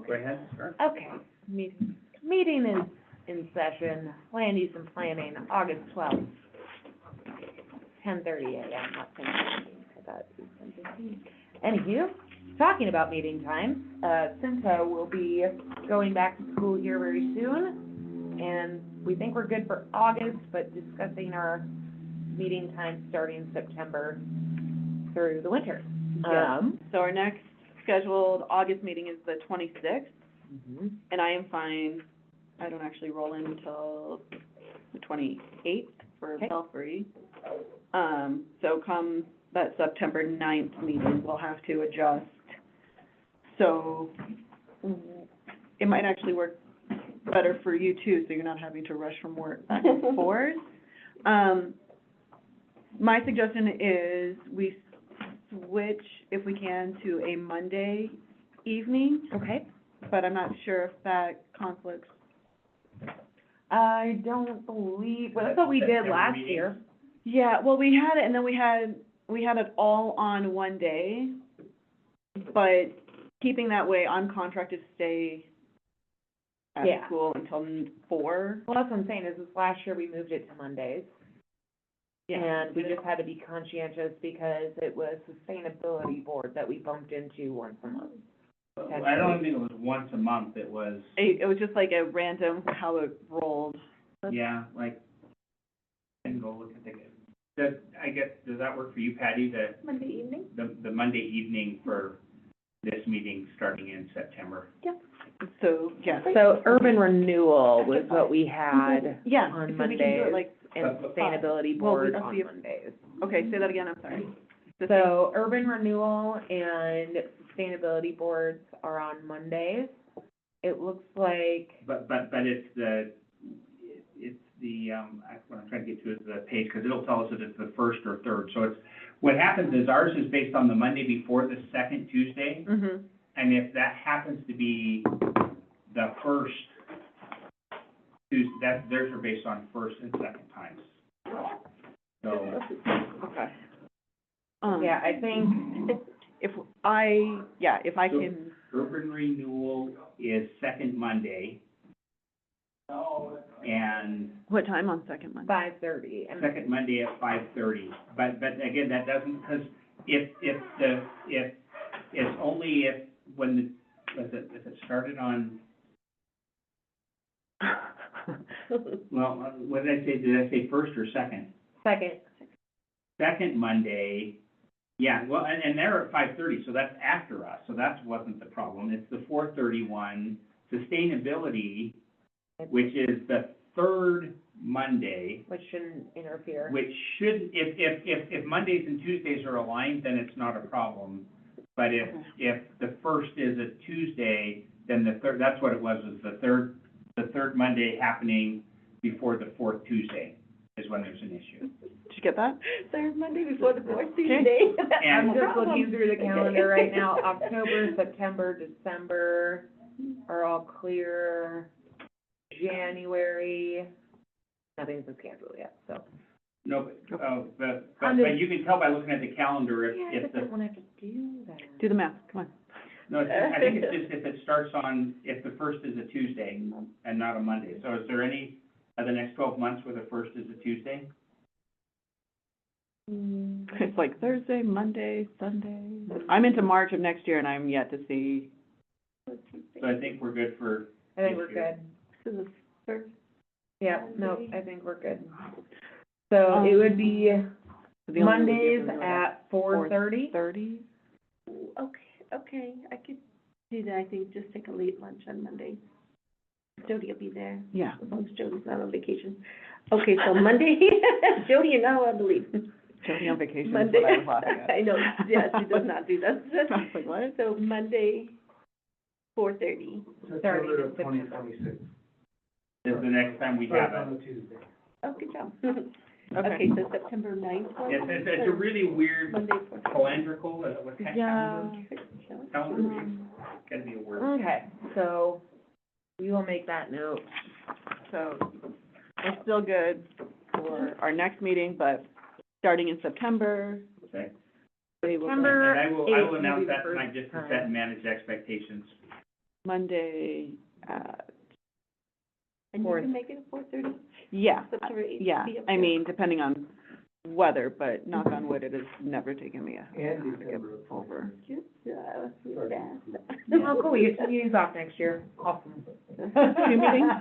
Go ahead, sir. Okay, meeting is in session, land use and planning, August 12th, 10:30 a.m., not 10:15, I thought it was 10:15. Anywho, talking about meeting times, Cinta will be going back to school here very soon, and we think we're good for August, but discussing our meeting time starting September through the winter. Yeah. So our next scheduled August meeting is the 26th, Mhm. and I am fine. I don't actually roll in until the 28th for Okay. Belfry. So come that September 9th meeting, we'll have to adjust. So it might actually work better for you too, so you're not having to rush from work back and forth. My suggestion is we switch, if we can, to a Monday evening, Okay. but I'm not sure if that conflicts. I don't believe, well, that's what we did September last meeting? year. Yeah, well, we had it, and then we had it all on one day, but keeping that way, I'm contracted to stay at Yeah. school until 4. Well, that's what I'm saying, is this last year we moved it to Mondays. And we just had to be conscientious because it was sustainability board that we bumped into once a month. I don't think it was once a month, it was, It was just like a random how it rolled. yeah, like, I can go look at does that work for you, Patty, Monday evening? the Monday evening for this meeting starting in September? So, yeah. So urban renewal was what we had Yeah, on so we can do it Mondays, like, and sustainability Well, board we- on Mondays. okay, say that again, I'm sorry. So urban renewal and sustainability boards are on Mondays. It looks like, But it's what I'm trying to get to is the page, because it'll tell us if it's the first or third. So it's, what happens is ours is based on the Monday before the second Tuesday, Mm-hmm. and if that happens to be the first Tuesday, theirs are based on first and second times. So, Okay. yeah, I think, If I So- can, urban renewal is second Monday, and what time on second Monday? 5:30, and second Monday at 5:30. But again, that doesn't, because if it's only if it started on, well, what did I say? Did I say first or second? second, Second Monday, yeah, well, and they're at 5:30, so that's after us, so that wasn't the problem. It's the 4:31 sustainability, which is the third Monday, which shouldn't interfere. which should, if Mondays and Tuesdays are aligned, then it's not a problem. But if the first is a Tuesday, then the third, that's what it was the third Monday happening before the fourth Tuesday is when there's an issue. Did you get that? Third Monday before the fourth Okay. Tuesday. And- I'm just looking through the calendar right now, October, September, December are all clear. January, nothing's been scheduled yet, so. No, but I'm just- you can tell by looking at the calendar Yeah, if but the, they won't have to do that. Do the math, come on. no, I think it's just if it starts on, if the first is a Tuesday and not a Monday. So is there any of the next 12 months where the first is a Tuesday? It's like Thursday, Monday, Sunday. I'm into March of next year and I'm yet to see. So I think we're good for, I think we're good. So the first, Yeah, no, I think we're good. So it would be the only Mondays difference at 4:30. 4:30? okay, I could do that, I think, just take a late lunch on Monday. Jody will be there, Yeah. as long as Jody's not on vacation. Okay, so Monday, Jody and I will leave. Jody on vacation is Monday, what I was laughing at. I know, yeah, she does not do that. I was like, what? So Monday, 4:30. Starting in September of September. 2026. is the next time we have On it. a Tuesday. Oh, good job. Okay. Okay, so September 9th. It's a really weird Monday, 4:30. calendrical, what kind of Yeah. calendar? Gotta be a word. Okay, so we will make that note. So we're still good for our next meeting, but starting in September, Okay. we will. September And I will 8th will be announce the that first tonight just to time. set and manage expectations. Monday, And you Fourth. can make it at 4:30? yeah, September 8th, yeah, be up I there. mean, depending on weather, but knock on wood, it has never taken me a And to get over. Good job, you're fast. Oh, cool, you get 2 meetings off next year, awesome. 2 meetings?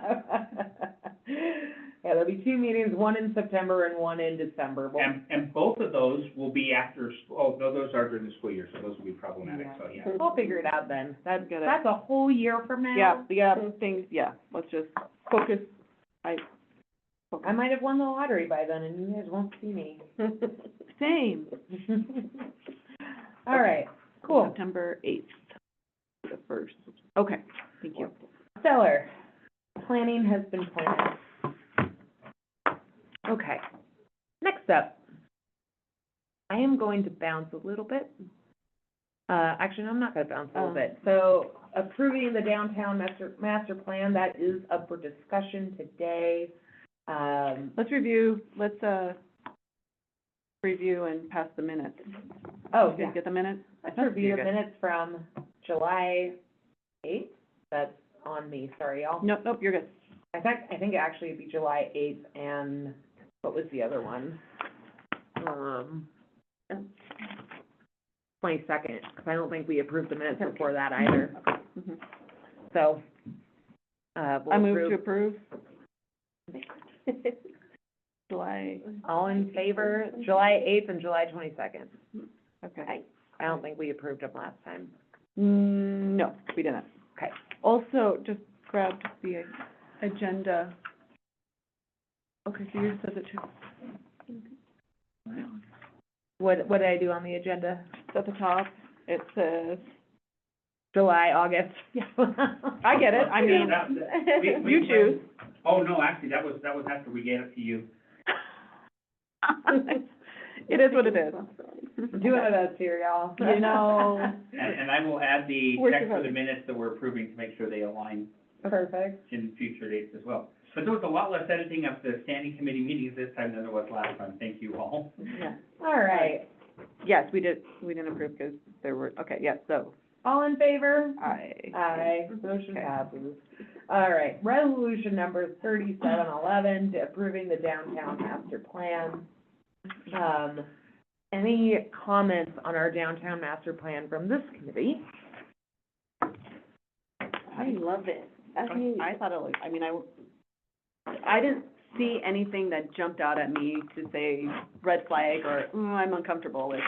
Yeah, there'll be 2 meetings, one in September and one in December. Well, And both of those will be after, oh, no, those are during the school year, so those will be problematic, so yeah. we'll figure it out then. That's Get it. that's a whole year from now. Yeah, things, yeah, let's just focus, I might have won the lottery by then, and you guys won't see me. same. All right, cool. September 8th, the 1st. Okay, thank you. Stellar. Planning has been planned. Okay. Next up, I am going to bounce a little bit. Actually, no, I'm not gonna bounce a little Oh. bit. So approving the downtown master plan, that is up for discussion today. Let's review and pass the minutes. Oh, Did yeah. you get the minutes? Let's review the minutes from July 8th. That's on me, sorry, y'all. Nope, you're good. I think actually it'd be July 8th and what was the other one? 22nd, because I don't think we approved the minutes before that either. Mhm. So, we'll I move to approve. approve July, All in favor, July 8th and July 22nd. okay. I don't think we approved them last time. No, we didn't. Okay. Also, just grabbed the agenda. Okay, so yours says it too. What did I do on the agenda? It's at the top, it says, July, August? Yeah. I get it, I mean, you choose. Oh, no, actually, that was after we gave it to you. It is what it is. Doing it as here, y'all. You know. And I will add the Where's text your for the vote? minutes that we're approving to make sure they align Perfect. in future dates as well. But there was a lot less editing of the standing committee meetings this time than there was last time. Thank you all. Yeah. All right. Yes, we didn't approve because there were, okay, yes, so, All in favor? I. Aye, motion Okay. passes. All right, resolution number 3711, to approving the downtown master plan. Any comments on our downtown master plan from this committee? I love it. I mean, I thought it looked, I mean, I didn't see anything that jumped out at me to say red flag or, I'm uncomfortable with.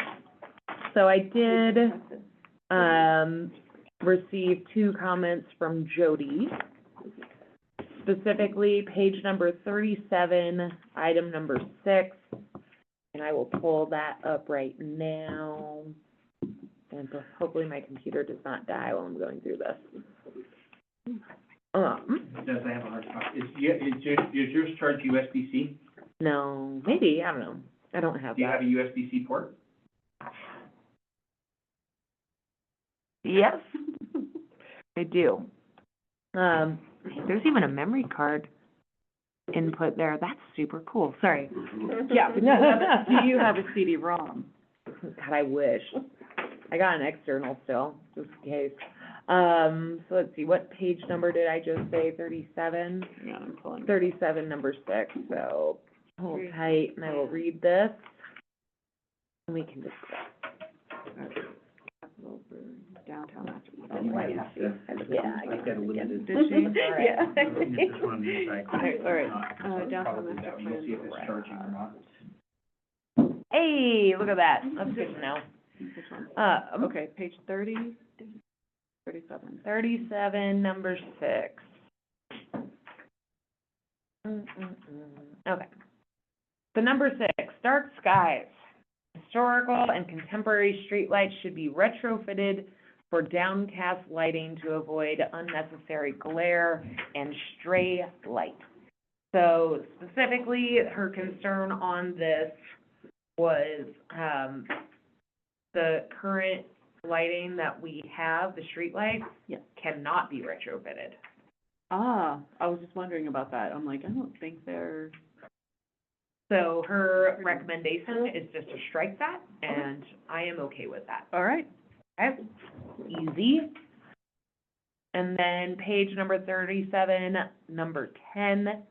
So I did, receive 2 comments from Jody. Specifically, page number 37, item number 6, and I will pull that up right now. And hopefully my computer does not die while I'm going through this. It does have a hard copy. Is yours charged USB-C? No, maybe, I don't know. I don't have Do you that. have a USB-C port? Yes, I do. There's even a memory card input there. That's super cool. Sorry. Yeah, but do you have a CD-ROM? God, I wish. I got an external still, just in case. So let's see, what page number did I just say? 37? Yeah, I'm pulling. 37, number 6. So hold tight, and I will read this. And we can discuss. Downtown master You plan. might have to. Yeah, I got a limited. Did she? Yeah. This one on the inside. All right, So downtown probably master that one. You'll see if it's plan. charging or not. Hey, look at that. That's good to know. Which one? Okay, page 30, 37. 37, number 6. Okay. So number 6, dark skies. Historical and contemporary streetlights should be retrofitted for downcast lighting to avoid unnecessary glare and stray light. So specifically, her concern on this was, the current lighting that we have, the streetlights, Yeah. cannot be retrofitted. Ah, I was just wondering about that. I'm like, I don't think they're, So her recommendation is just to strike that, and I am okay with that. all right. Okay? Easy. And then page number 37, number 10.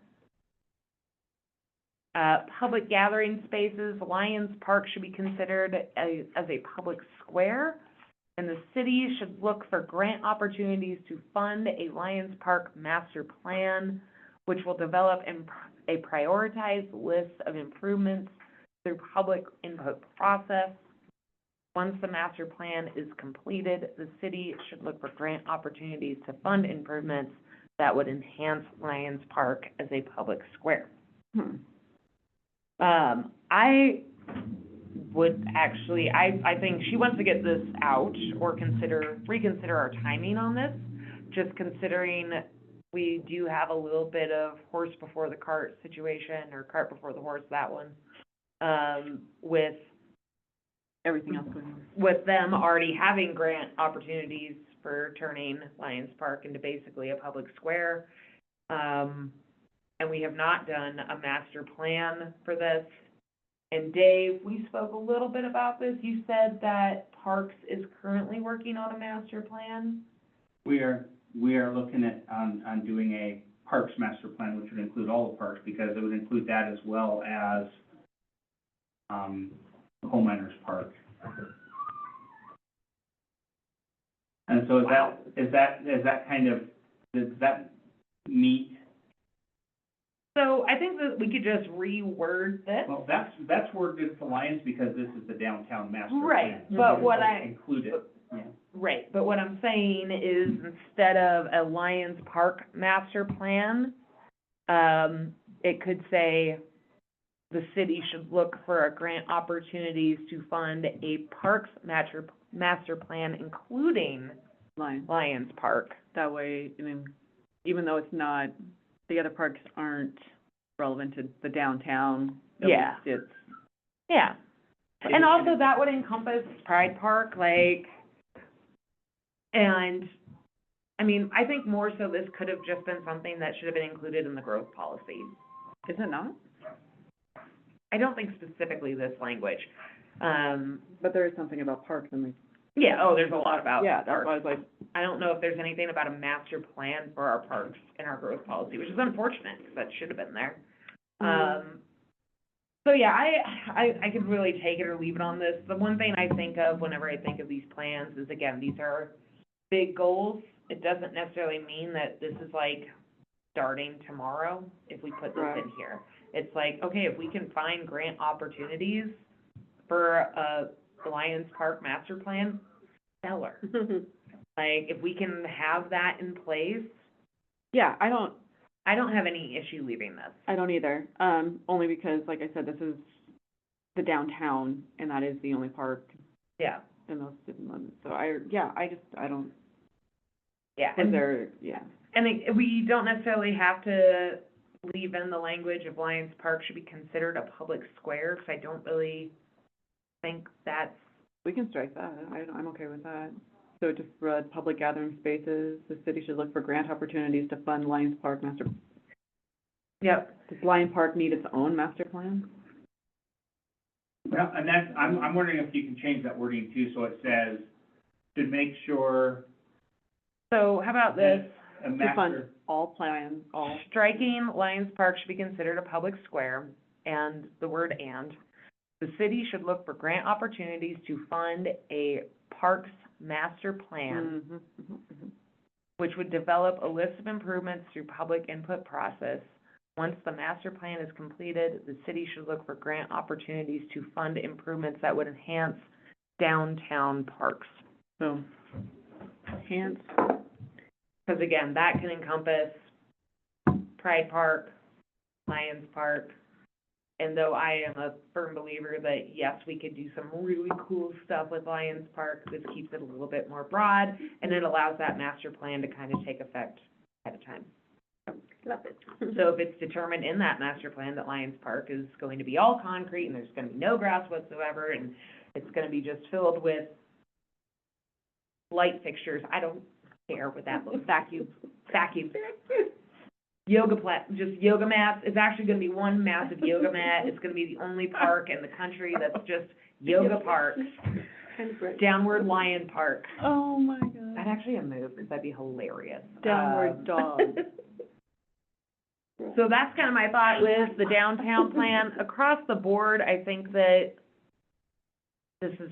Public gathering spaces, Lions Park should be considered as a public square. And the city should look for grant opportunities to fund a Lions Park master plan, which will develop a prioritized list of improvements through public input process. Once the master plan is completed, the city should look for grant opportunities to fund improvements that would enhance Lions Park as a public square. I would actually, I think she wants to get this out or reconsider our timing on this, just considering we do have a little bit of horse before the cart situation, or cart before the horse, that one, with Everything else going on. with them already having grant opportunities for turning Lions Park into basically a public square. And we have not done a master plan for this. And Dave, we spoke a little bit about this. You said that Parks is currently working on a master plan. We are looking at, on doing a parks master plan, which would include all the parks, because it would include that as well as, Homelanders Park. And so is that kind of, does that meet? So I think that we could just reword this. Well, that's worded for Lions because this is the downtown master plan. Right, but what I- Include it, yeah. Right, but what I'm saying is instead of a Lions Park master plan, it could say the city should look for grant opportunities to fund a parks master plan, including Lions Park. That way, I mean, even though it's not, the other parks aren't relevant to the downtown. at Yeah. least It's, Yeah. And also that would encompass Pride Park, like, and, I mean, I think more so this could have just been something that should have been included in the growth policy. is it not? I don't think specifically this language. But there is something about parks and like, Yeah, oh, there's a lot about yeah, that's parks. why I was like, I don't know if there's anything about a master plan for our parks in our growth policy, which is unfortunate, because that should have been there. So yeah, I could really take it or leave it on this. The one thing I think of whenever I think of these plans is, again, these are big goals. It doesn't necessarily mean that this is like starting tomorrow if we put this Right. in here. It's like, okay, if we can find grant opportunities for a Lions Park master plan, stellar. Like, if we can have that in place, yeah, I don't have any issue leaving this. either, only because, like I said, this is the downtown, and that is the only park Yeah, in those city limits, so I don't, yeah. is there, yeah. And we don't necessarily have to leave in the language of Lions Park should be considered a public square, because I don't really think that's, We can strike that, I'm okay with that. So just read public gathering spaces, the city should look for grant opportunities to fund Lions Park master. yep. Does Lion Park need its own master plan? Well, and that's, I'm wondering if you can change that wording too, so it says, to make sure So how about this? a To fund master, all plans, all, Striking Lions Park should be considered a public square, and the word "and." The city should look for grant opportunities to fund a parks master plan, which would develop a list of improvements through public input process. Once the master plan is completed, the city should look for grant opportunities to fund improvements that would enhance downtown parks. so, enhance, Because again, that can encompass Pride Park, Lions Park, and though I am a firm believer that, yes, we could do some really cool stuff with Lions Park, this keeps it a little bit more broad, and it allows that master plan to kind of take effect at a time. Love it. So if it's determined in that master plan that Lions Park is going to be all concrete, and there's gonna be no grass whatsoever, and it's gonna be just filled with light fixtures, I don't care what that looks, vacuum, just yoga mats, it's actually gonna be one massive yoga mat, it's gonna be the only park in the country that's just yoga parks, Kind of great. Downward Lion Park. oh my I God. I'd actually have moved, because that'd be hilarious. Downward dog. So that's kind of my thought with the downtown plan. Across the board, I think that this is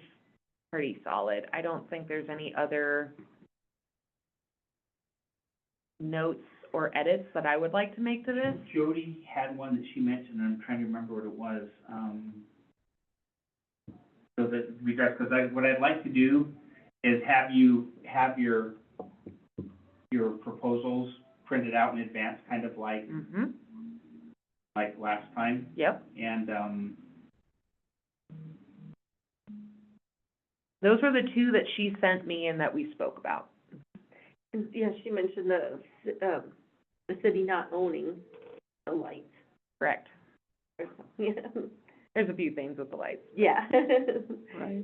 pretty solid. I don't think there's any other notes or edits that I would like to make to this. Jody had one that she mentioned, and I'm trying to remember what it was. So that, because what I'd like to do is have you have your proposals printed out in advance, kind of like, Mm-hmm, like last time. yep. And, Those were the two that she sent me and that we spoke about. And, yeah, she mentioned the city not owning the lights Correct. or something. There's a few things with the lights. Yeah. Right.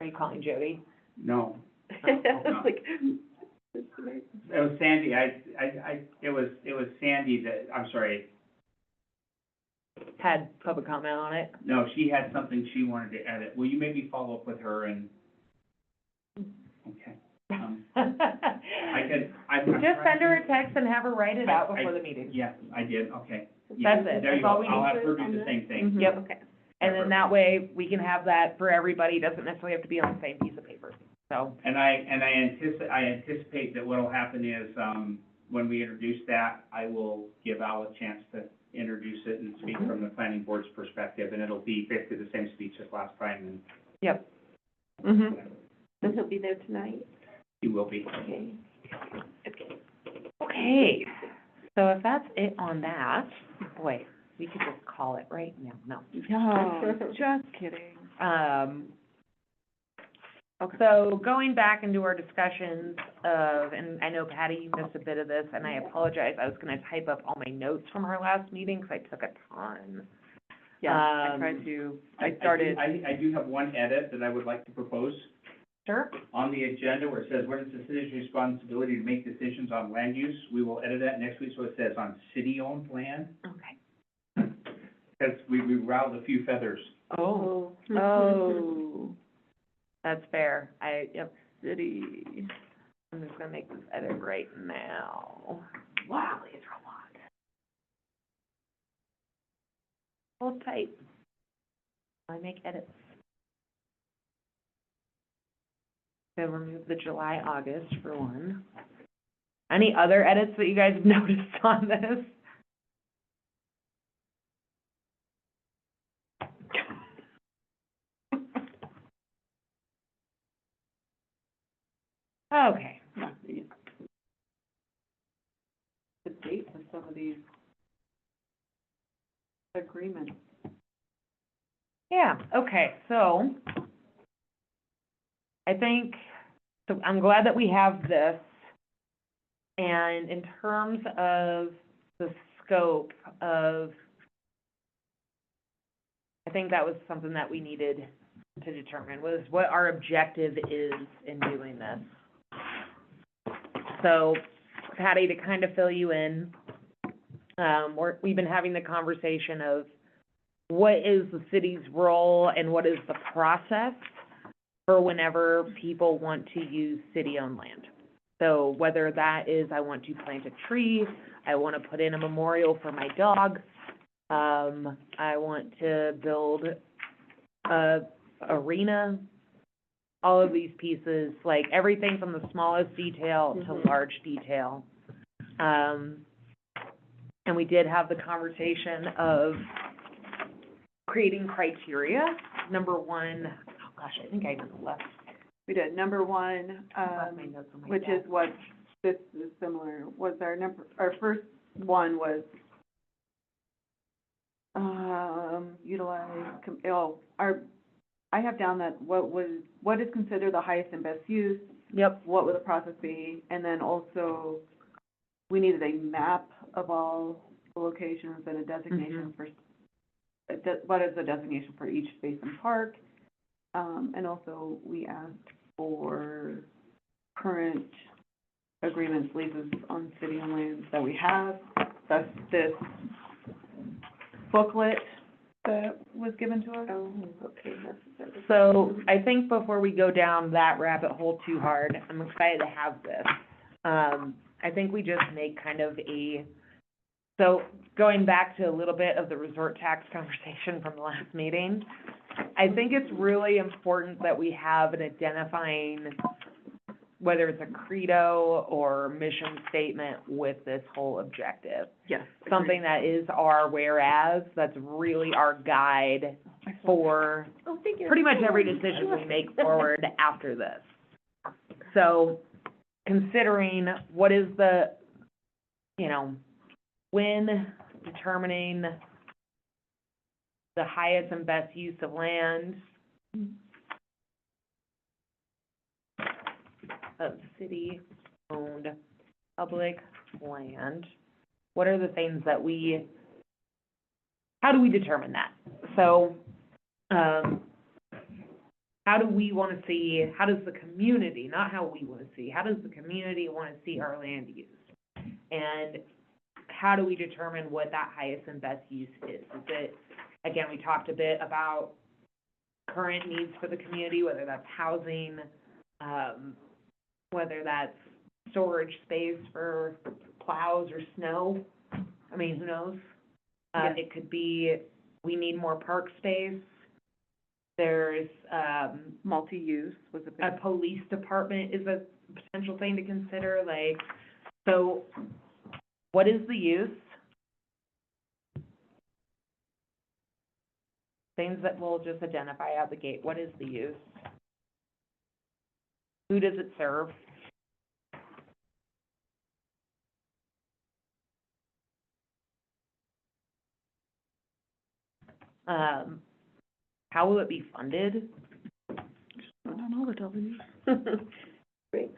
Are you calling Jody? no, Like, it was Sandy, it was Sandy that, I'm sorry, Had public comment on it? no, she had something she wanted to edit. Will you maybe follow up with her and, okay. I could, I'm Just trying send her to- a text and have her write it out I- before the meeting. Yeah, I did, okay. Yeah, That's it. There you That's all go. we I'll need have to- her do the same thing. Yep. Okay. And then that way, we can have that for everybody, it doesn't necessarily have to be on the same piece of paper, so. And I anticipate that what'll happen is, when we introduce that, I will give Al a chance to introduce it and speak from the planning board's perspective, and it'll be basically the same speech as last time, and Yep. Mm-hmm. And he'll be there tonight? he will be. Okay. Okay, so if that's it on that, boy, we could just call it right now, no. No, just kidding. So going back into our discussions of, and I know Patty, you missed a bit of this, and I apologize, I was gonna type up all my notes from our last meeting, because I took a ton. Yeah, I Um, tried to, I I started, do have one edit that I would like to propose. Sure? On the agenda where it says, what is the city's responsibility to make decisions on land use? We will edit that next week, so it says on city-owned land, Okay. because we riled a few feathers. oh, Oh. oh, That's fair, yep, city. I'm just gonna make this edit right now. Wow, these are a lot. Hold tight. I make edits. So remove the July, August for one. Any other edits that you guys have noticed on this? Okay. Not these. The date of some of these agreements. Yeah, okay, so I think, so I'm glad that we have this. And in terms of the scope of, I think that was something that we needed to determine, was what our objective is in doing this. So Patty, to kind of fill you in, we've been having the conversation of what is the city's role and what is the process for whenever people want to use city-owned land. So whether that is, I want to plant a tree, I want to put in a memorial for my dog, I want to build a arena, all of these pieces, like everything from the smallest detail to large detail. And we did have the conversation of creating criteria. Number one, oh gosh, I think I even left We did, number one, my notes on my which desk. is what this is similar, was our first one was, I have down that what is considered the highest and best use, Yep, what would the process be, and then also, we needed a map of all the locations and a designation for, what is the designation for each space and park? And also, we asked for current agreements, leases on city-owned lands that we have. That's this booklet that was given to us. Oh, okay, necessary. So I think before we go down that rabbit hole too hard, I'm excited to have this. I think we just make kind of so going back to a little bit of the resort tax conversation from the last meeting, I think it's really important that we have an identifying, whether it's a credo or mission statement with this whole objective. Yes. Something that is our whereas, that's really our guide for Oh, thank you. pretty much every decision we make forward after this. So considering what is the, when determining the highest and best use of land of city-owned public land, what are the things that how do we determine that? So, how do we want to see, how does the community, not how we want to see, how does the community want to see our land used? And how do we determine what that highest and best use is? Is it, again, we talked a bit about current needs for the community, whether that's housing, whether that's storage space for plows or snow. I mean, who knows? Yeah. It could be, we need more park space. There's, Multi-use was a big. a police department is a potential thing to consider, like, so what is the use? Things that we'll just identify out the gate. What is the use? Who does it serve? How will it be funded? Not all the W's. Great.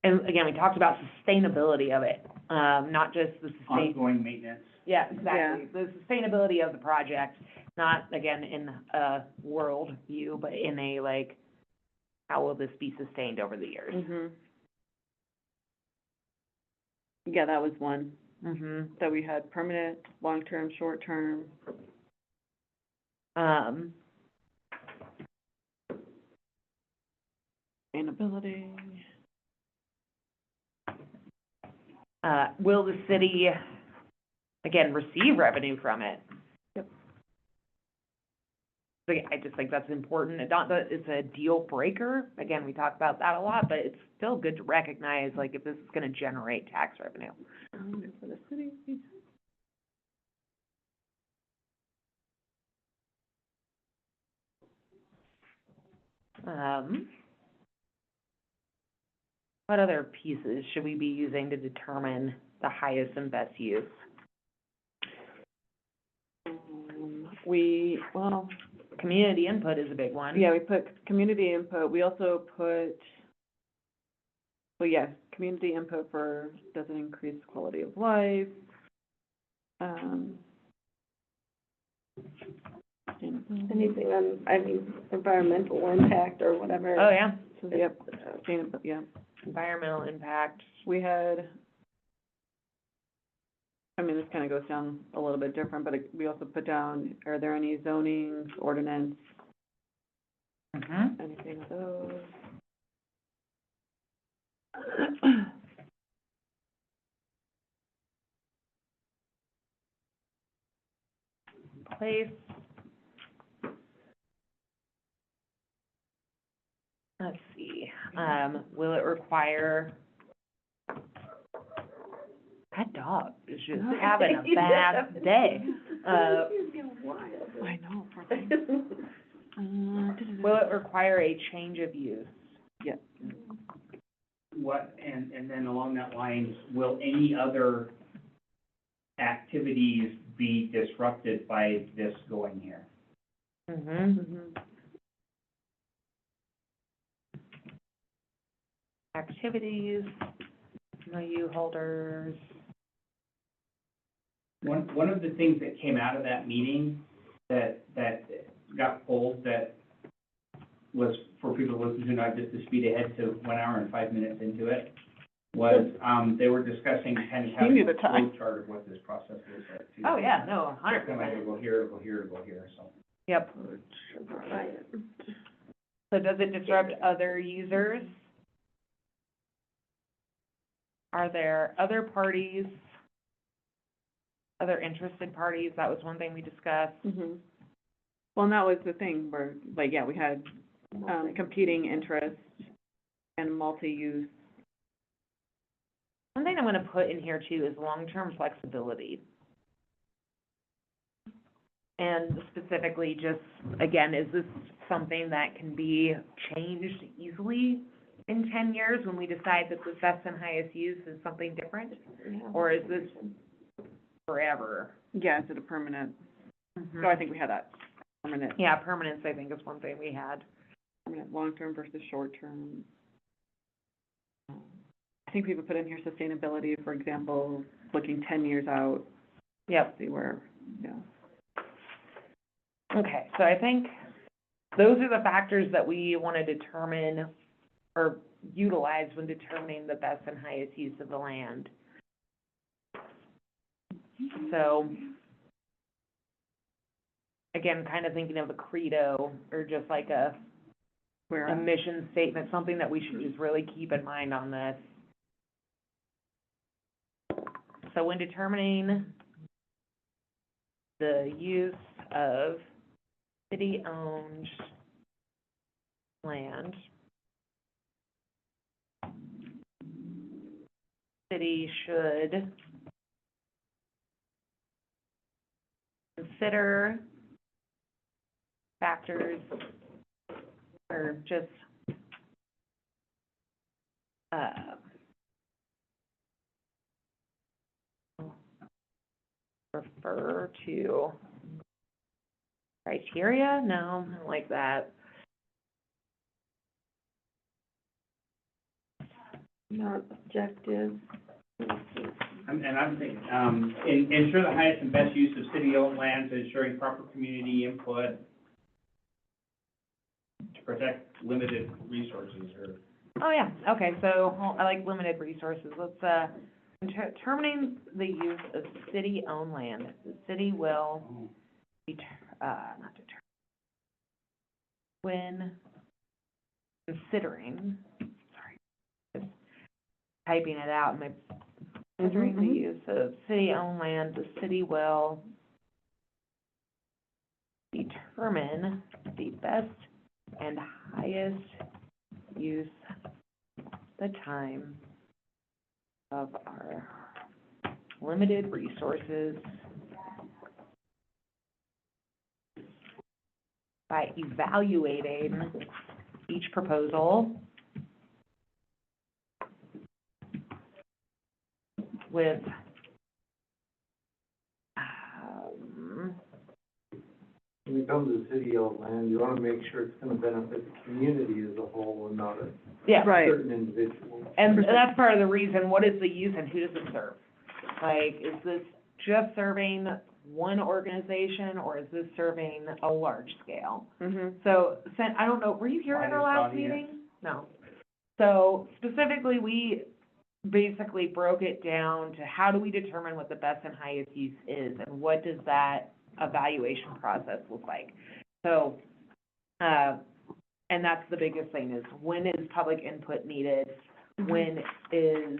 And again, we talked about sustainability of it, not just the Ongoing maintenance. Yeah, exactly. The sustainability of the project, not, again, in a world view, but in a, like, how will this be sustained over the years? Mhm. Yeah, that was one, Mm-hmm. that we had permanent, long-term, short-term. Sustainability. Will the city, again, receive revenue from it? Yep. So I just think that's important, not that it's a deal breaker, again, we talk about that a lot, but it's still good to recognize, like, if this is gonna generate tax revenue. For the city. What other pieces should we be using to determine the highest and best use? Well, Community input is a big one. yeah, we put community input, we also put, well, yeah, community input for, does it increase quality of life? Anything on, environmental impact or whatever. Oh, yeah, So, yep, sustainable, yeah. environmental impact. We had, this kind of goes down a little bit different, but we also put down, are there any zoning, ordinance, Mm-hmm. anything of those? Place. Let's see, will it require? That dog is just having a bad day. I know, poor thing. Will it require a change of use? Yeah. What, and then along that lines, will any other activities be disrupted by this going here? Mm-hmm. Mhm. Activities, MOU holders. One of the things that came out of that meeting that got pulled, that was for people to listen to, not just to speed ahead to 1 hour and 5 minutes into it, was, they were discussing kind of He having knew a the time. flow chart of what this process is like. too. Oh, yeah, no, 100%. Kind of like it'll go here, it'll go here, it'll go here, so. Yep. So does it disrupt other users? Are there other parties, other interested parties? That was one thing we discussed. Mhm. Well, and that was the thing where, like, yeah, we had, competing interests and multi-use. One thing I'm gonna put in here too is long-term flexibility. And specifically just, again, is this something that can be changed easily in 10 years when we decide that the best and highest use is something different? Or is this forever? Yeah, is it a permanent? Mhm. So I think we had that permanent, Yeah, permanence, I think, is one thing we had. permanent, long-term versus short-term. I think people put in here sustainability, for example, looking 10 years out, Yep. see where, yeah. Okay, so I think those are the factors that we want to determine or utilize when determining the best and highest use of the land. So, again, kind of thinking of a credo or just like a Where, mission statement, something that we should just really keep in mind on this. So when determining the use of city-owned land, city should consider factors or just, refer to criteria? No, I don't like that. Not objective. And I'm thinking, ensure the highest and best use of city-owned lands, ensuring proper community input to protect limited resources, or, Oh, yeah, okay, so, well, I like limited resources. Let's, determining the use of city-owned land. The city will not deter, when considering, sorry, just typing it out, and considering the use of city-owned land, the city will determine the best and highest use, the time of our limited resources by evaluating each proposal with, When it comes to city-owned land, you wanna make sure it's gonna benefit the community as a whole and not a yeah. Right. certain individual. And that's part of the reason, what is the use and who does it serve? Like, is this just serving one organization, or is this serving a large scale? Mhm. So, I don't know, were you here at our last Finance audience. meeting? No. So specifically, we basically broke it down to how do we determine what the best and highest use is, and what does that evaluation process look like? So, and that's the biggest thing, is when is public input needed? When is,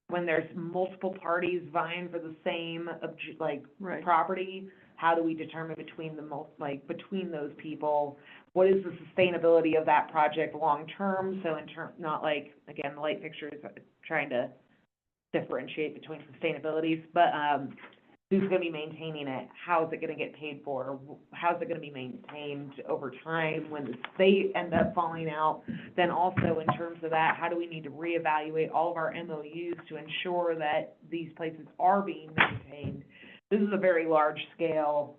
when there's multiple parties vying for the same Right. property, how do we determine between between those people, what is the sustainability of that project long-term? So not like, again, the light fixtures, trying to differentiate between sustainabilities, but, who's gonna be maintaining it? How's it gonna get paid for? How's it gonna be maintained over time when they end up falling out? Then also, in terms of that, how do we need to reevaluate all of our MOUs to ensure that these places are being maintained? This is a very large scale.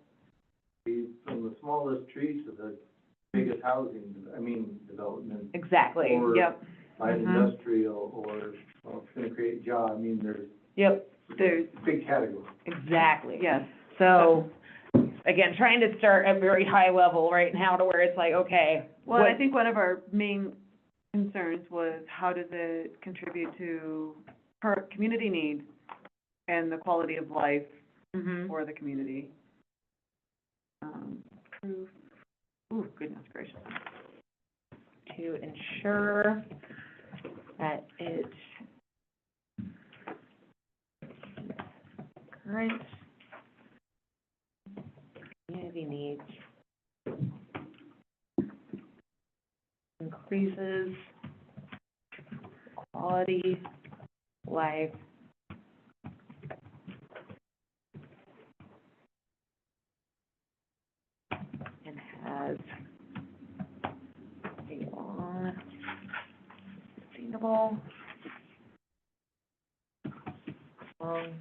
From the smallest tree to the biggest housing, development, Exactly, Or- yep, light Mhm. industrial, or, well, it's gonna create jobs, there's yep, There's, big categories. exactly. yes. So, again, trying to start at very high level right now to where it's like, okay, Well, I what, think one of our main concerns was how does it contribute to current community needs and the quality of life Mhm. for the community? Proof, ooh, goodness gracious. To ensure that it current community needs increases quality life and has a long, sustainable, long-term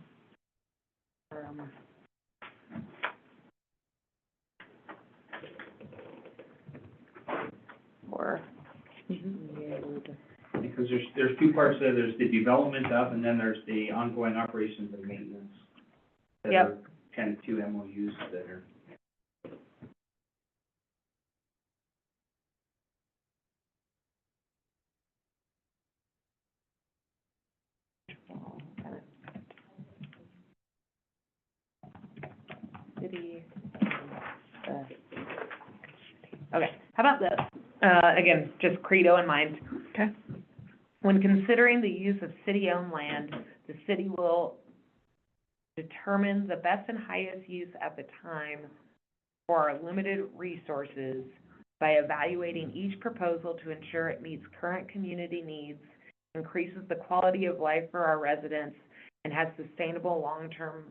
or continued. Because there's two parts there, there's the development of, and then there's the ongoing operations and maintenance. That Yep. are kind of two MOUs that are. City. Okay, how about this? Again, just credo in mind. Okay. When considering the use of city-owned land, the city will determine the best and highest use at the time for our limited resources by evaluating each proposal to ensure it meets current community needs, increases the quality of life for our residents, and has a sustainable long-term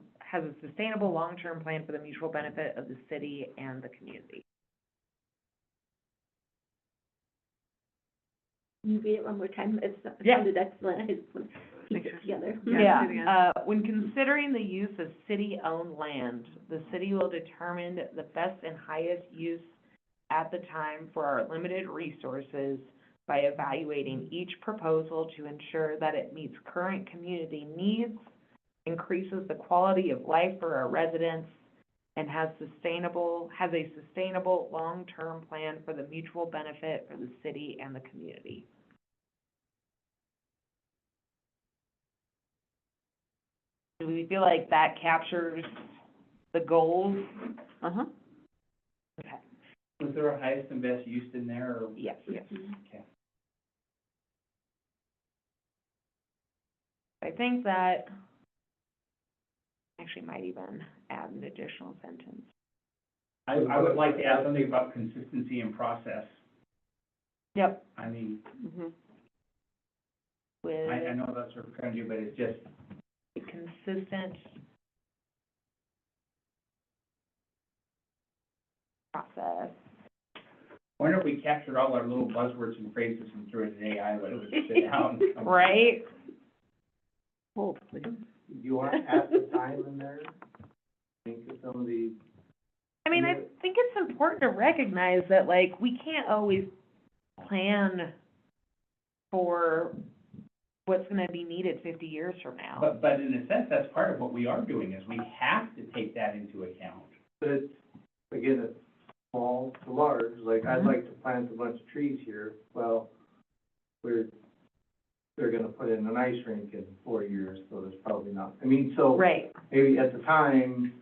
plan for the mutual benefit of the city and the community. Can you read it one more time? It Yeah. sounded excellent. I just want to keep it together. Yeah, say it again. When considering the use of city-owned land, the city will determine the best and highest use at the time for our limited resources by evaluating each proposal to ensure that it meets current community needs, increases the quality of life for our residents, and has a sustainable long-term plan for the mutual benefit for the city and the community. Do we feel like that captures the goals? Uh-huh. Okay, Was there a highest and best use in there, or? yes. Okay. I think that actually might even add an additional sentence. I would like to add something about consistency in process. Yep. I mean, Mhm. With I know that's what we're trying to do, but it's just, a consistent process. I wonder if we captured all our little buzzwords and phrases and threw it in AI, what it would spit out. Right? Hopefully. Do you want to add the time in there? Think of some of these, I mean, I think it's important to recognize that, like, we can't always plan for what's gonna be needed 50 years from now. But in a sense, that's part of what we are doing, is we have to take that into account. but it's, again, it's small to large, like, I'd like to plant a bunch of trees here, well, they're gonna put in an ice rink in 4 years, so there's probably not, I mean, so. Right. Maybe at the time,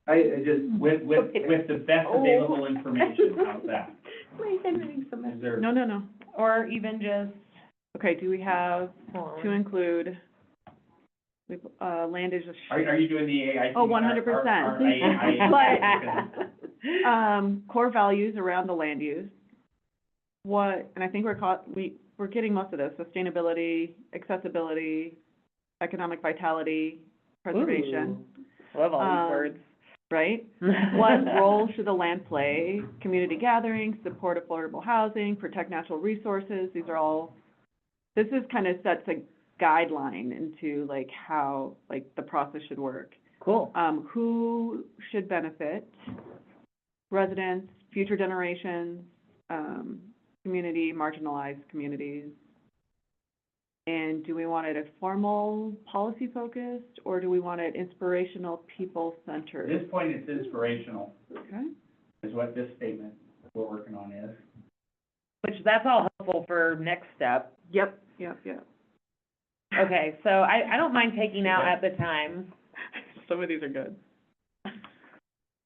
I just, With the best available information, how's that? My handwriting's so Is messy. there? No. Or even just, Okay, do we have hold to on. include, land is Are you doing the AI? Oh, thing? 100%. Core values around the land use. What, and I think we're getting most of this, sustainability, accessibility, economic vitality, preservation, Love all these Um, words. right? What role should the land play? Community gatherings, support affordable housing, protect natural resources, these are all, this is kind of sets a guideline into like how, like, the process should work. Cool. Who should benefit? Residents, future generations, community, marginalized communities. And do we want it a formal, policy focused, or do we want it inspirational, people At centered? this point, it's inspirational, Okay, is what this statement we're working on is. which that's all helpful for next step. Yep. Okay, so I don't mind taking out at the time. Some of these are good.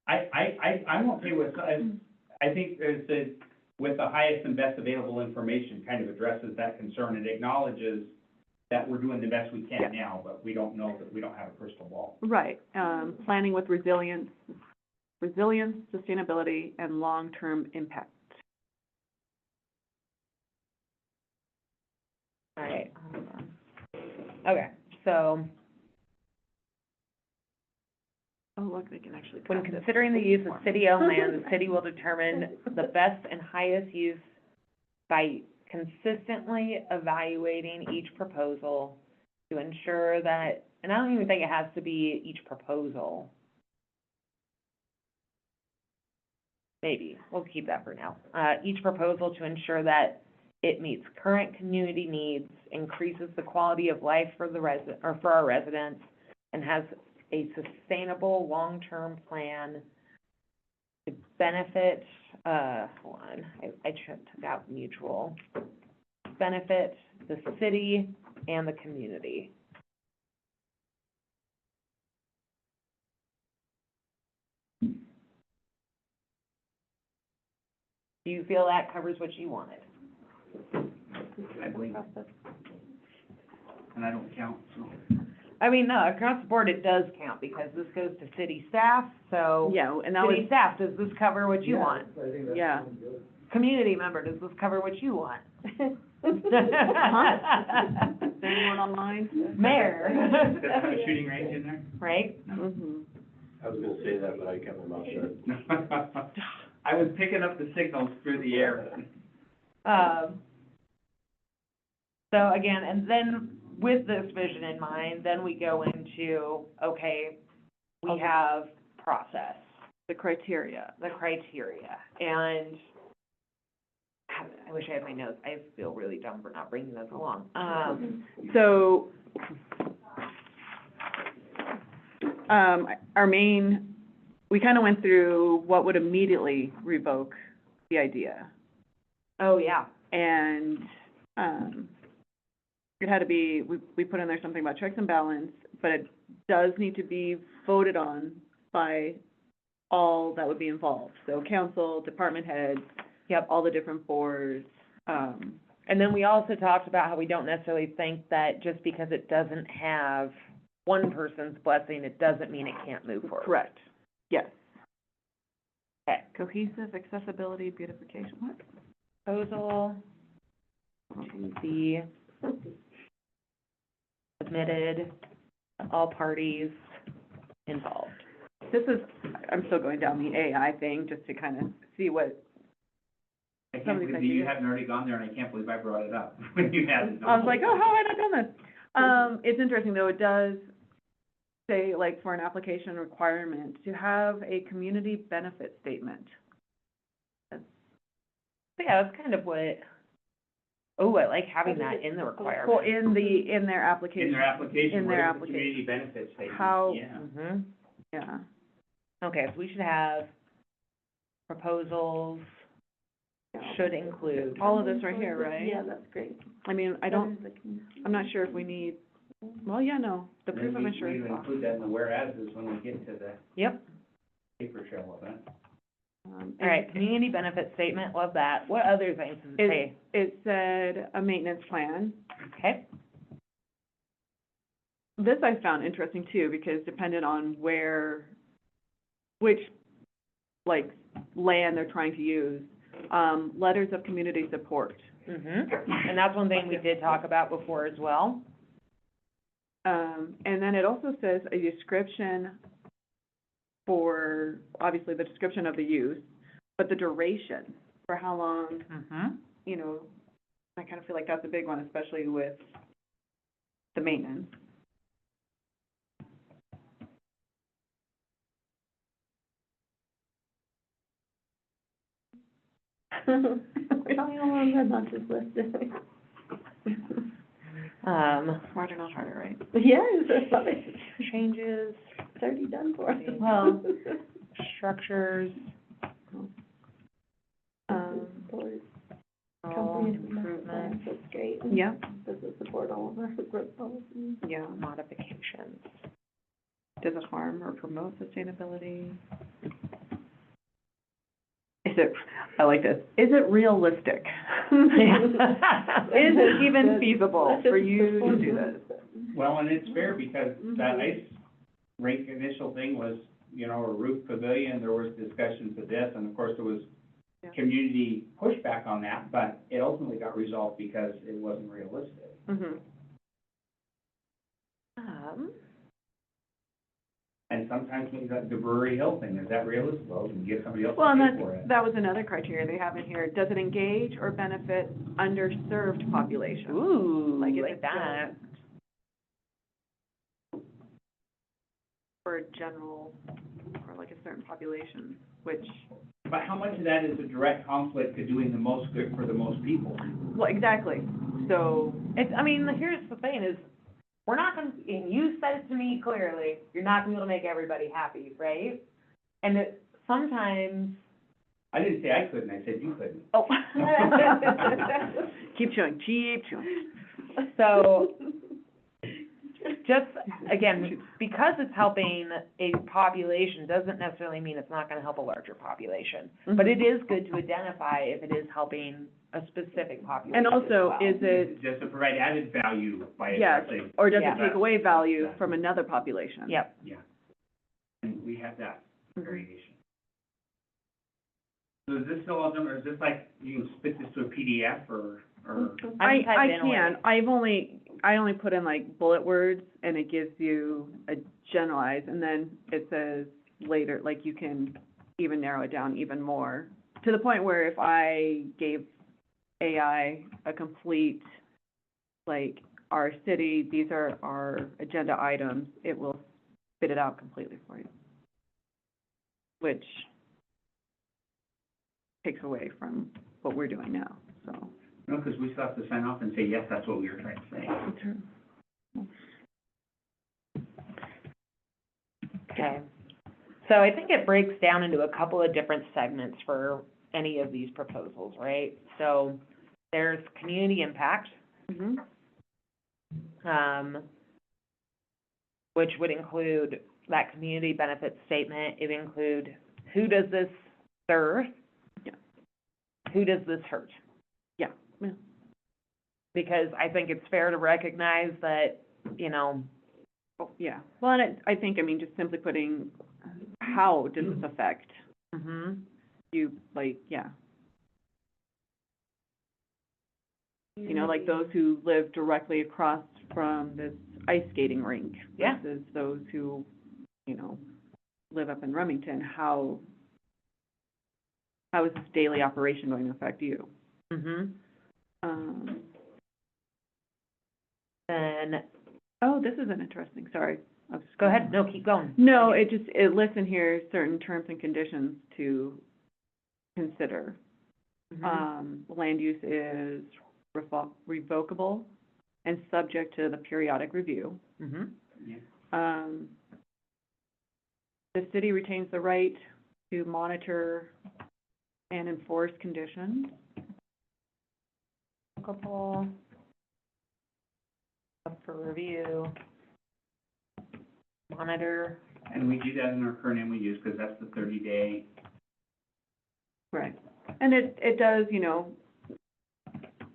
I'm okay with, I think there's the, with the highest and best available information kind of addresses that concern and acknowledges that we're doing the best we can now, but we don't know that we don't have a crystal ball. Right, planning with resilience, sustainability, and long-term impact. All right, hold on. Okay, so Oh, look, they can actually. when practice. considering the use of city-owned land, the city will determine the best and highest use by consistently evaluating each proposal to ensure that, and I don't even think it has to be each proposal. Maybe, we'll keep that for now. Each proposal to ensure that it meets current community needs, increases the quality of life for the or for our residents, and has a sustainable long-term plan to benefit, hold on, I took out mutual, benefit the city and the community. Do you feel that covers what you wanted? I believe, and I don't count, so. I mean, no, across the board it does count, because this goes to city staff, so. Yeah, and that was, City staff, does this cover what you Yeah, want? I think that Yeah. sounds good. Community member, does this cover what you want? is anyone online? Mayor. Does it have a shooting range in there? Right? Mm-hmm. I was gonna say that, but I kept my mouth shut. I was picking up the signals through the air. So again, and then with this vision in mind, then we go into, okay, we have process, The criteria. the criteria, and I wish I had my notes, I feel really dumb for not bringing those along. So, our main, we kind of went through what would immediately revoke the idea. Oh, yeah. And, it had to be, we put in there something about checks and balance, but it does need to be voted on by all that would be involved. So council, department heads, Yep. all the different boards, And then we also talked about how we don't necessarily think that just because it doesn't have one person's blessing, it doesn't mean it can't move forward. correct, yes. Okay. Cohesive accessibility, beautification, what? Proposal to be submitted to all parties involved. This is, I'm still going down the AI thing, just to kind of see what, I can't Somebody believe think you you- hadn't already gone there, and I can't believe I brought it up when you hadn't. I was like, oh, how have I not done this? It's interesting, though, it does say, like, for an application requirement, to have a community benefit statement. So yeah, that's kind of what, oh, I like having that in the requirement. Well, in their application. In their application, In what their is the community benefit statement? How- Yeah. Mhm. Yeah, Okay, so we should have proposals should include. all of this right here, right? Yeah, that's great. I mean, I'm not sure if we need, well, yeah, no, the And proof then of we insurance. would include that in the whereases when we get to the Yep, paper trail of it. all right, community benefit statement, love that. What other things does it say? It said a maintenance plan. Okay, This I found interesting too, because dependent on which, like, land they're trying to use, letters of community support. and that's one thing we did talk about before as well. And then it also says a description for, obviously, the description of the use, but the duration, for how long, you know, I kind of feel like that's a big one, especially with the maintenance. How long had not just listed? Smarter, not harder, right? Yes, I love it. Changes, It's already done for us. Well, structures, Um, comments, that's great. Yeah, Does it support all of our growth policies? yeah. Modifications. Does it harm or promote sustainability? Is it, I like this, is it realistic? Is it even feasible for you to do this? Well, and it's fair because that ice rink initial thing was, you know, a roof pavilion, there was discussion for this, and of course, there was Yeah. community pushback on that, but it ultimately got resolved because it wasn't realistic. Mm-hmm. And sometimes when the Brewery Hill thing, is that realistic? Well, we can get somebody else Well, and to pay for it. that was another criteria they have in here. Does it engage or benefit underserved populations? Ooh, Like, is like it that. For a general, or like a certain population, which, But how much of that is a direct conflict to doing the most good for the most people? well, exactly. So, It's, I mean, here's the thing is, we're not gonna, and you said it to me clearly, you're not gonna be able to make everybody happy, right? And it, sometimes, I didn't say I couldn't, I said you couldn't. oh. Keep chewing, keep chewing. so, just, again, because it's helping a population, doesn't necessarily mean it's not gonna help a larger population. But it is good to identify if it is helping a specific population And also, as well. is it, Just to provide added value by yes, addressing, or does Yeah. it take away value from another population? Yep. yeah. And we have that Mhm. variation. So is this still on them, or is this like, you can spit this to a PDF or? I can type I it in a way. can, I only put in like bullet words, and it gives you a generalized, and then it says later, like, you can even narrow it down even more, to the point where if I gave AI a complete, like, our city, these are our agenda items, it will spit it out completely for you. Which takes away from what we're doing now, so. No, because we still have to sign off and say, yes, that's what we were trying to say. Okay, so I think it breaks down into a couple of different segments for any of these proposals, right? So there's community impact, Mhm. Which would include that community benefit statement. It would include who does this serve? Yeah. Who does this hurt? Yeah, yeah. Because I think it's fair to recognize that, you know, Oh, yeah, well, and I think, I mean, just simply putting, how does this affect you, like, yeah. You know, like those who live directly across from this ice skating rink Yeah. versus those who, you know, live up in Remington, how is this daily operation going to affect you? Then, Oh, this is an interesting, sorry. I was just go going- ahead, no, keep going. No, it lists in here certain terms and conditions to consider. Land use is revocable and subject to the periodic review. The city retains the right to monitor and enforce conditions. Applicable, up for review, monitor. And we do that in our current MOUs, because that's the 30-day. Right. And it does, you know,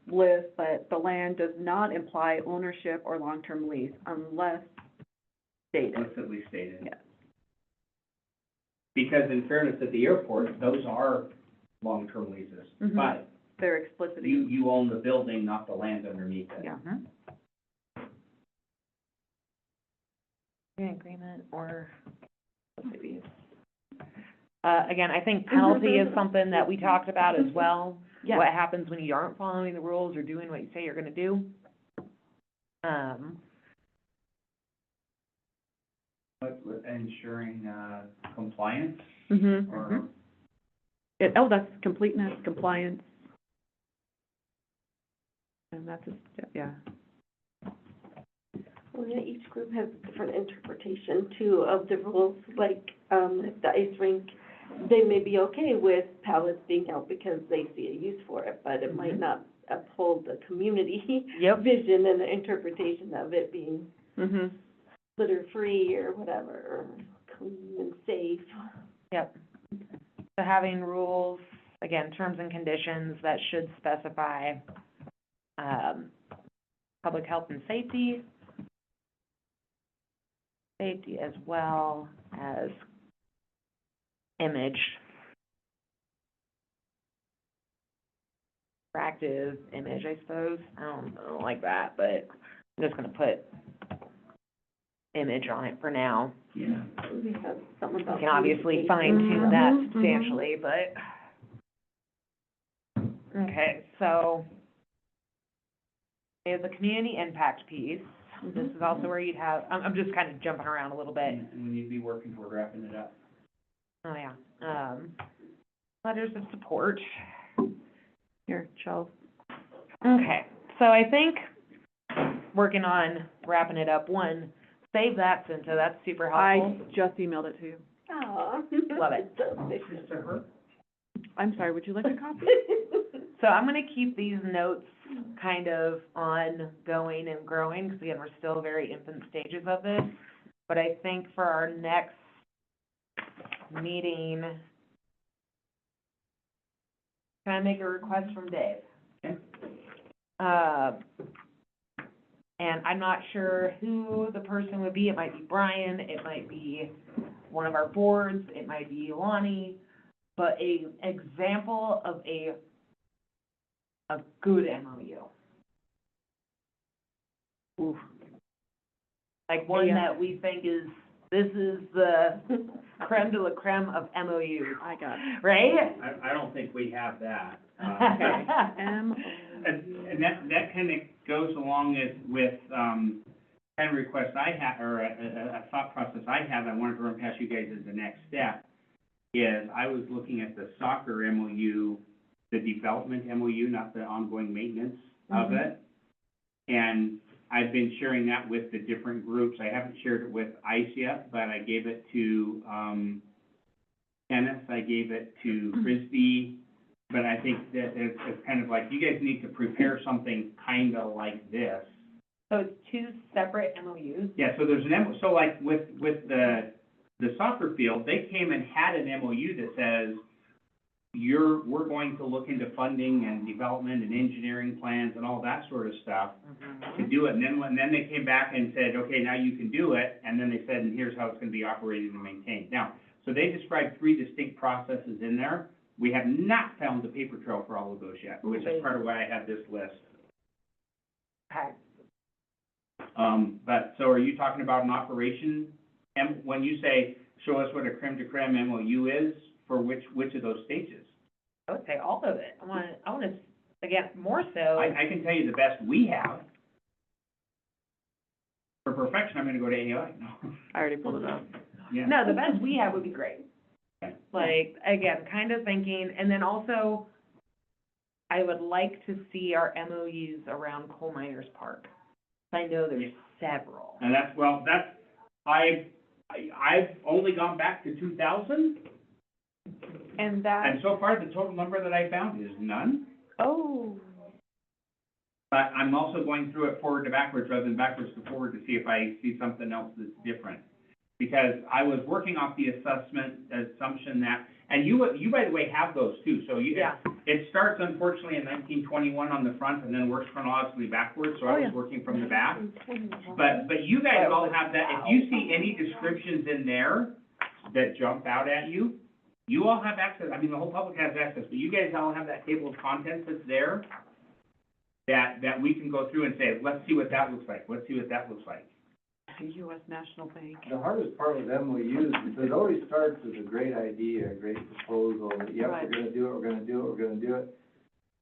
list that the land does not imply ownership or long-term lease unless stated. explicitly stated. Yes. Because in fairness, at the airport, those are long-term leases, Mhm. but They're explicitly. you own the building, not the land underneath it. Yeah. Agreement or, again, I think penalty is something that we talked about as well. Yeah. What happens when you aren't following the rules or doing what you say you're gonna do? But ensuring, compliance, Mm-hmm. or, That's completeness, compliance. And that's, yeah. Well, yeah, each group has different interpretation too of the rules, like, if the ice rink, they may be okay with pallets being out because they see a use for it, but it might not uphold the community Yep. vision and the interpretation of it being Mhm. litter-free or whatever, or clean and safe. Yep. So having rules, again, terms and conditions that should specify, public health and safety as well as image. Attractive image, I suppose. I don't like that, but I'm just gonna put image on it for now. Yeah. We have something We about. can obviously beautification. fine tune that Mhm, mhm. substantially, but, okay, so there's the community impact piece. This is also where you'd have, I'm just kind of jumping around a little bit. And we need to be working toward wrapping it up. Oh, yeah. Letters of support. Here, Charles. Okay, so I think, working on wrapping it up, one, save that, Cinta, that's super I helpful. just emailed it to you. Aw. Love it. So efficient. To her? I'm sorry, would you like a copy? So I'm gonna keep these notes kind of ongoing and growing, because again, we're still very infant stages of this. But I think for our next meeting, can I make a request from Dave? Okay. And I'm not sure who the person would be. It might be Brian, it might be one of our boards, it might be Lonnie. But a example of a good MOU. Oof. Like one Yeah. that we think this is the creme de la creme of MOUs, I got it. right? I don't think we have that. M. And that kind of goes along with, kind of request I have, or a thought process I have, I wanted to run past you guys as the next step, is I was looking at the soccer MOU, the development MOU, not the ongoing maintenance of Mhm. it. And I've been sharing that with the different groups. I haven't shared it with ICE yet, but I gave it to, Kenneth, I gave it to Frisbee. But I think that it's kind of like, you guys need to prepare something kind of like this. So it's two separate MOUs? Yeah, so there's an so like with the soccer field, they came and had an MOU that says, we're going to look into funding and development and engineering plans and all that sort of stuff to do it. And then they came back and said, okay, now you can do it. And then they said, and here's how it's gonna be operated and maintained. Now, so they described 3 distinct processes in there. We have not found the paper trail for all of those yet, which is part of why I have this list. Okay. But, so are you talking about an operation? And when you say, show us what a creme de creme MOU is, for which of those stages? I would say all of it. I wanna, again, more so. I can tell you the best we have. For perfection, I'm gonna go to AOI, no. I already pulled it up. Yeah. No, the best we have would be great. Okay. Like, again, kind of thinking, and then also, I would like to see our MOUs around Coal Miners Park. I know there's several. And I've only gone back to 2000, And that, and so far, the total number that I found is none. oh, But I'm also going through it forward to backwards rather than backwards to forward to see if I see something else that's different. Because I was working off the assumption that, and you, by the way, have those too, so you, Yeah. it starts unfortunately in 1921 on the front and then works chronologically backwards, so I was working from the back. But you guys all have that, if you see any descriptions in there that jump out at you, you all have access, I mean, the whole public has access, but you guys all have that table of contents that's there, that we can go through and say, let's see what that looks like, let's see what that looks like. U.S. National Bank. The hardest part with MOUs is it always starts as a great idea, a great proposal, that, yep, Right. we're gonna do it, we're gonna do it, we're gonna do it.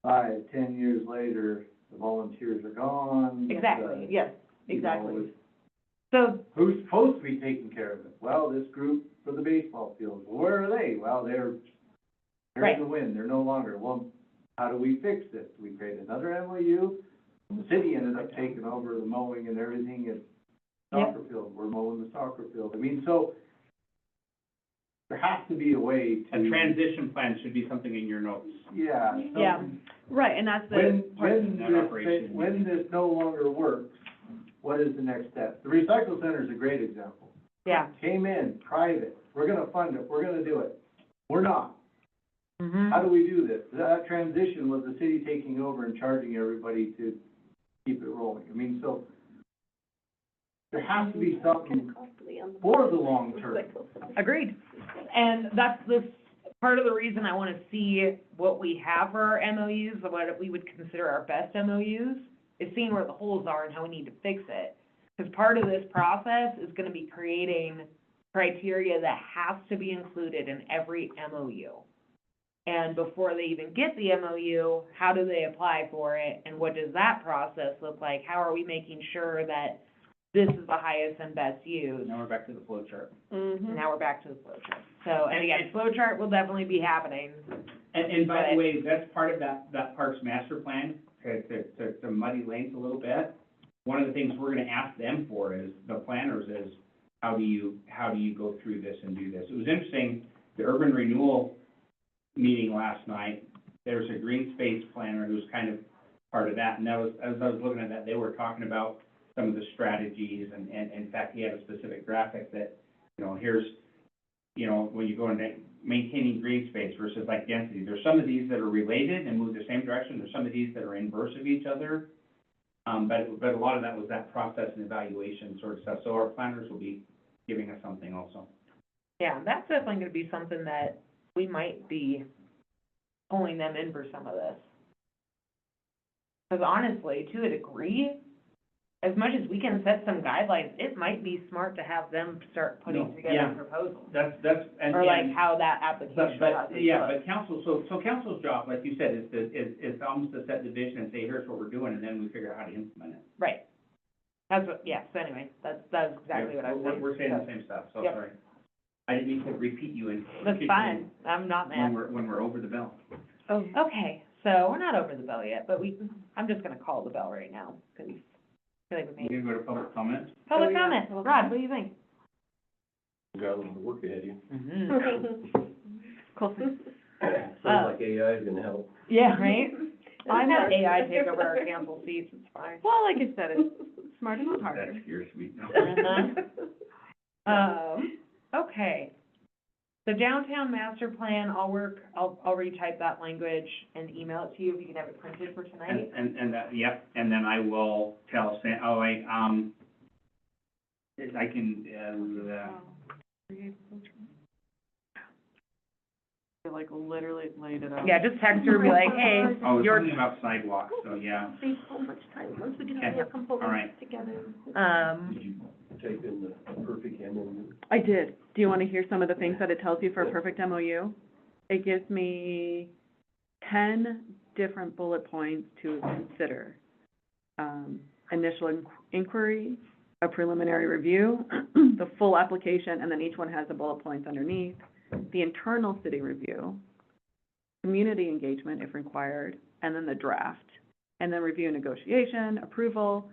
5, 10 years later, the volunteers are gone. Exactly, yes, you know, exactly. it's- So, Who's supposed to be taking care of it? Well, this group for the baseball field. Where are they? Well, they're Right. in the wind, they're no longer. Well, how do we fix this? Do we create another MOU? The city ended up taking over the mowing and everything at Yep. soccer field. We're mowing the soccer field. I mean, so there has to be a way to. A transition plan should be something in your notes. Yeah. Yeah. some- Right, and that's the When, part. when this no longer works, what is the next step? The recycle center is a great example. Yeah. Came in, private, we're gonna fund it, we're gonna do it. We're not. Mm-hmm. How do we do this? That transition was the city taking over and charging everybody to keep it rolling. I mean, so there has to be something Costly on the. for the long term. Agreed. And that's this, part of the reason I wanna see what we have for our MOUs, what we would consider our best MOUs, is seeing where the holes are and how we need to fix it. Because part of this process is gonna be creating criteria that has to be included in every MOU. And before they even get the MOU, how do they apply for it, and what does that process look like? How are we making sure that this is the highest and best use? Now we're back to the flow chart. Mhm. Now we're back to the flow chart. So, and again, flow chart will definitely be happening. And by But- the way, that's part of that parks master plan, to muddy lanes a little bit. One of the things we're gonna ask them for is, the planners is, how do you go through this and do this? It was interesting, the urban renewal meeting last night, there's a green space planner who's kind of part of that, and that was, as I was looking at that, they were talking about some of the strategies, and in fact, he had a specific graphic that, you know, here's, you know, when you go into maintaining green space versus like density, there's some of these that are related and move the same direction, there's some of these that are inverse of each other. But a lot of that was that process and evaluation sort of stuff, so our planners will be giving us something also. Yeah, that's definitely gonna be something that we might be pulling them in for some of this. Because honestly, to a degree, as much as we can set some guidelines, it might be smart to have them start putting No, together yeah. proposals. That's, and. Or like and- how that application process But, yeah, looks. but council, so council's job, like you said, is almost to set the vision and say, here's what we're doing, and then we figure out how to implement it. Right. That's what, yeah, so anyway, that's exactly what I was saying. We're saying the So, same stuff, so Yep. sorry. I didn't mean to repeat you and. That's fine, I'm not mad. When we're over the bell. Oh, Okay, so we're not over the bell yet, but I'm just gonna call the bell right now, because I feel like we We made can go to public comment? public Oh, yeah, comment. public Rod, what do you think? You got a little work ahead of you. Mm-hmm. Colson. Sounds like AI is gonna help. Yeah, right? I'm Have not- AI take over our council seats, it's fine. Well, like I said, it's smarter, not That harder. scares me. Uh-huh. Okay. The downtown master plan, I'll retype that language and email it to you if you can have it printed for tonight. And that, yep, and then I will tell Sam, I can, They like literally laid it out. Yeah, just text her, be like, hey, oh, it's your, something about sidewalks, so yeah. Save so much time, once we get all Okay. the components All right. together. Did you type in the perfect MOU? I did. Do you want to hear some of the things that it tells you for a perfect MOU? It gives me 10 different bullet points to consider. Initial inquiry, a preliminary review, the full application, and then each one has the bullet points underneath. The internal city review, community engagement if required, and then the draft. And then review, negotiation, approval,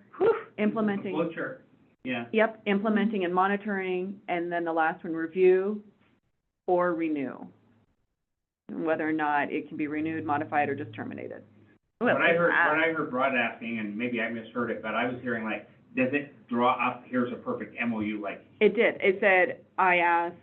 implementing. Flow chart, yeah. Yep, implementing and monitoring, and then the last one, review or renew. And whether or not it can be renewed, modified, or just terminated. What I heard Rod asking, and maybe I misheard it, but I was hearing like, does it draw up, here's a perfect MOU, like, It did, it said, I asked,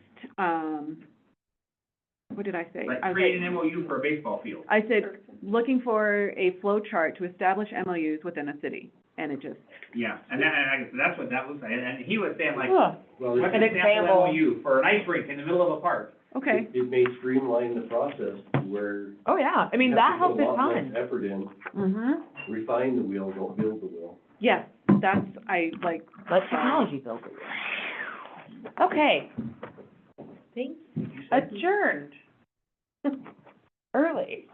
what did I say? like I was create like- an MOU for a baseball field? I said, looking for a flow chart to establish MOUs within a city, and it just, Yeah, and that's what that was saying, and he was saying like, Ugh. Well, what's An an example example. MOU for an ice rink in the middle of a park? okay, it may streamline the process to where. Oh, yeah, I mean, you that have to helped put a a lot ton. less effort in, Mm-hmm. refine the wheel, don't build the wheel. yes, that's, I like. Let technology build it. Okay. Thanks. Adjourned. Early.